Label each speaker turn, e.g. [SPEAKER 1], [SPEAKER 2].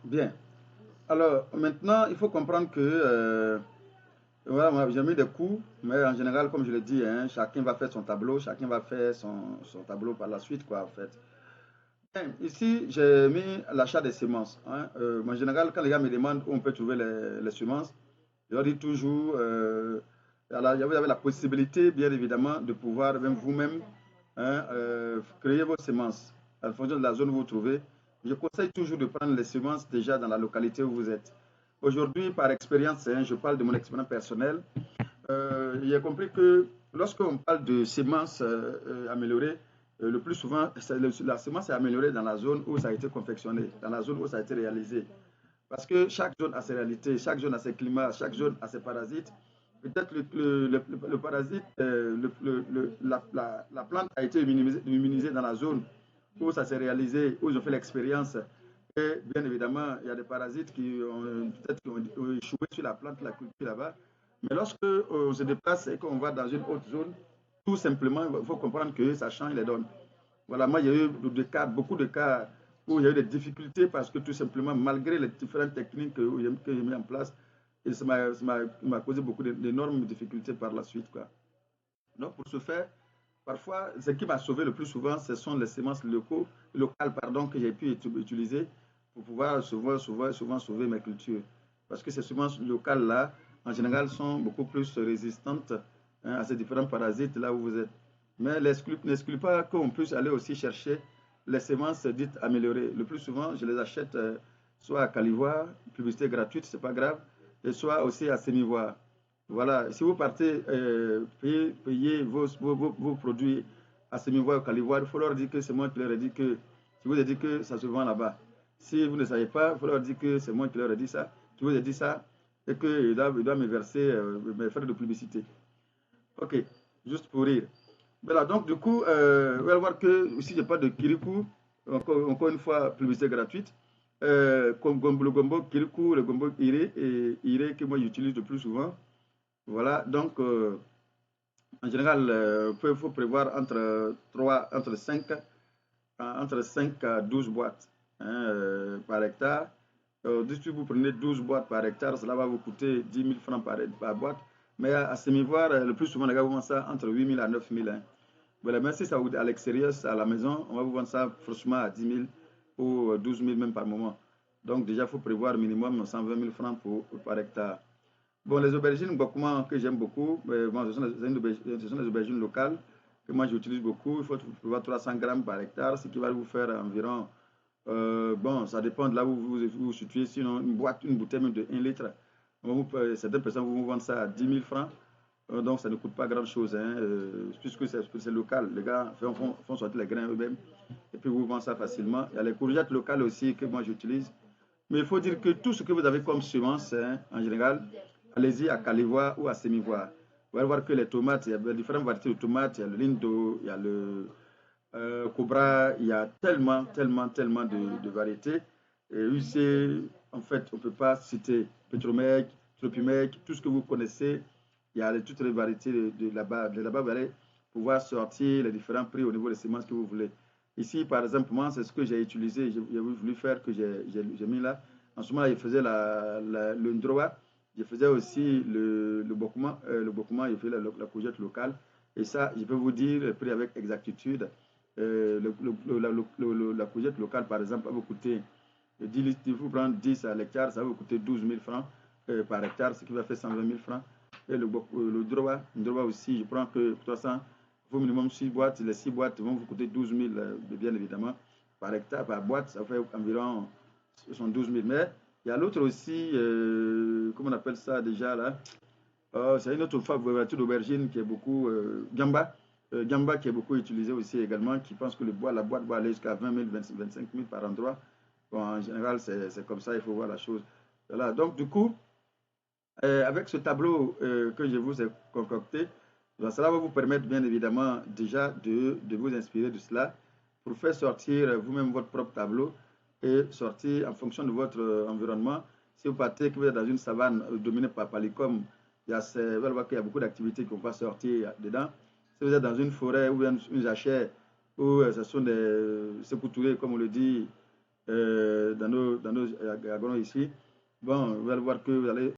[SPEAKER 1] Bien. Alors, maintenant, il faut comprendre que, voilà, moi, j'ai mis des coups, mais en général, comme je l'ai dit, hein, chacun va faire son tableau, chacun va faire son tableau par la suite, quoi, en fait. Bien, ici, j'ai mis l'achat des semences, hein. En général, quand les gars me demandent où on peut trouver les semences, je leur dis toujours, voilà, vous avez la possibilité, bien évidemment, de pouvoir même vous-même, hein, créer vos semences en fonction de la zone où vous vous trouvez. Je conseille toujours de prendre les semences déjà dans la localité où vous êtes. Aujourd'hui, par expérience, hein, je parle de mon expérience personnelle. J'ai compris que lorsqu'on parle de semences améliorées, le plus souvent, la semence est améliorée dans la zone où ça a été confectionné, dans la zone où ça a été réalisé. Parce que chaque zone a ses réalités, chaque zone a ses climats, chaque zone a ses parasites. Peut-être le parasite, la plante a été immunisée dans la zone où ça s'est réalisé, où ils ont fait l'expérience. Et bien évidemment, il y a des parasites qui ont peut-être ont échoué sur la plante, la culture là-bas. Mais lorsque on se déplace et qu'on va dans une autre zone, tout simplement, il faut comprendre que ça change les donnes. Voilà, moi, il y a eu des cas, beaucoup de cas où il y a eu des difficultés parce que tout simplement, malgré les différentes techniques que j'ai mis en place, et ça m'a causé beaucoup d'énormes difficultés par la suite, quoi. Donc, pour ce faire, parfois, ce qui m'a sauvé le plus souvent, ce sont les semences locales pardon, que j'ai pu utiliser pour pouvoir souvent sauver mes cultures. Parce que ces semences locales-là, en général, sont beaucoup plus résistantes, hein, à ces différents parasites là où vous êtes. Mais n'exclut pas qu'on puisse aller aussi chercher les semences dites améliorées. Le plus souvent, je les achète soit à Calivoire, publicité gratuite, c'est pas grave, et soit aussi à Sémivoire. Voilà, si vous partez payer vos produits à Semivoire ou Calivoire, il faut leur dire que c'est moi qui leur ai dit que, je vous ai dit que ça se vend là-bas. Si vous ne savez pas, il faut leur dire que c'est moi qui leur ai dit ça, je vous ai dit ça, et qu'ils doivent me verser mes frais de publicité. Ok, juste pour rire. Voilà, donc du coup, vous allez voir que ici, je parle de Kirikou, encore une fois, publicité gratuite. Comme le gombo Kirikou, le gombo Iré, et Iré que moi j'utilise le plus souvent. Voilà, donc en général, il faut prévoir entre 5 à 12 boîtes, hein, par hectare. Si vous prenez 12 boîtes par hectare, cela va vous coûter 10 000 francs par boîte. Mais à Semivoire, le plus souvent, les gars vous vendent ça entre 8 000 à 9 000, hein. Voilà, mais si ça vous à l'extérieur, à la maison, on va vous vendre ça franchement à 10 000 ou 12 000 même par moment. Donc déjà, il faut prévoir minimum 120 000 francs par hectare. Bon, les aubergines Bokuma que j'aime beaucoup, bon, ce sont des aubergines locales que moi j'utilise beaucoup. Il faut prévoir 300 grammes par hectare, ce qui va vous faire environ, bon, ça dépend de là où vous vous situez, sinon une bouteille même de 1 litre, certaines personnes vous vendent ça à 10 000 francs, donc ça ne coûte pas grand-chose, hein, puisque c'est local. Les gars font sortir les grains eux-mêmes et puis vous vendent ça facilement. Il y a les courgettes locales aussi que moi j'utilise. Mais il faut dire que tout ce que vous avez comme semence, hein, en général, allez-y à Calivoire ou à Sémivoire. Vous allez voir que les tomates, il y a différentes variétés de tomates. Il y a le Lindo, il y a le Cobra, il y a tellement de variétés. Et UC, en fait, on ne peut pas citer Petromec, Tropimec, tout ce que vous connaissez. Il y a toutes les variétés de là-bas. De là-bas, vous allez pouvoir sortir les différents prix au niveau des semences que vous voulez. Ici, par exemple, moi, c'est ce que j'ai utilisé, j'ai voulu faire, que j'ai mis là. En ce moment, je faisais le Ndroa, je faisais aussi le Bokuma, je faisais la courgette locale. Et ça, je peux vous dire le prix avec exactitude. La courgette locale, par exemple, va vous coûter 10 litres, il faut prendre 10 à l'hectare, ça va vous coûter 12 000 francs par hectare, ce qui va faire 120 000 francs. Et le droit aussi, je prends que 300, il faut minimum 6 boîtes. Les 6 boîtes vont vous coûter 12 000, bien évidemment, par hectare, par boîte, ça fait environ 12 000. Mais il y a l'autre aussi, comment on appelle ça déjà là? C'est une autre variété d'aubergine qui est beaucoup, gamba. Gamba qui est beaucoup utilisé aussi également, qui pense que la boîte va aller jusqu'à 20 000, 25 000 par endroit. Bon, en général, c'est comme ça, il faut voir la chose. Voilà. Donc, du coup, avec ce tableau que je vous ai concocté, ben, cela va vous permettre bien évidemment déjà de vous inspirer de cela pour faire sortir vous-même votre propre tableau et sortir en fonction de votre environnement. Si vous partez, que vous êtes dans une savane dominée par Palicum, vous allez voir qu'il y a beaucoup d'activités qu'on va sortir dedans. Si vous êtes dans une forêt ou une jachère où ce sont des secouturés, comme on le dit, dans nos agronomes ici. Bon, vous allez voir que vous allez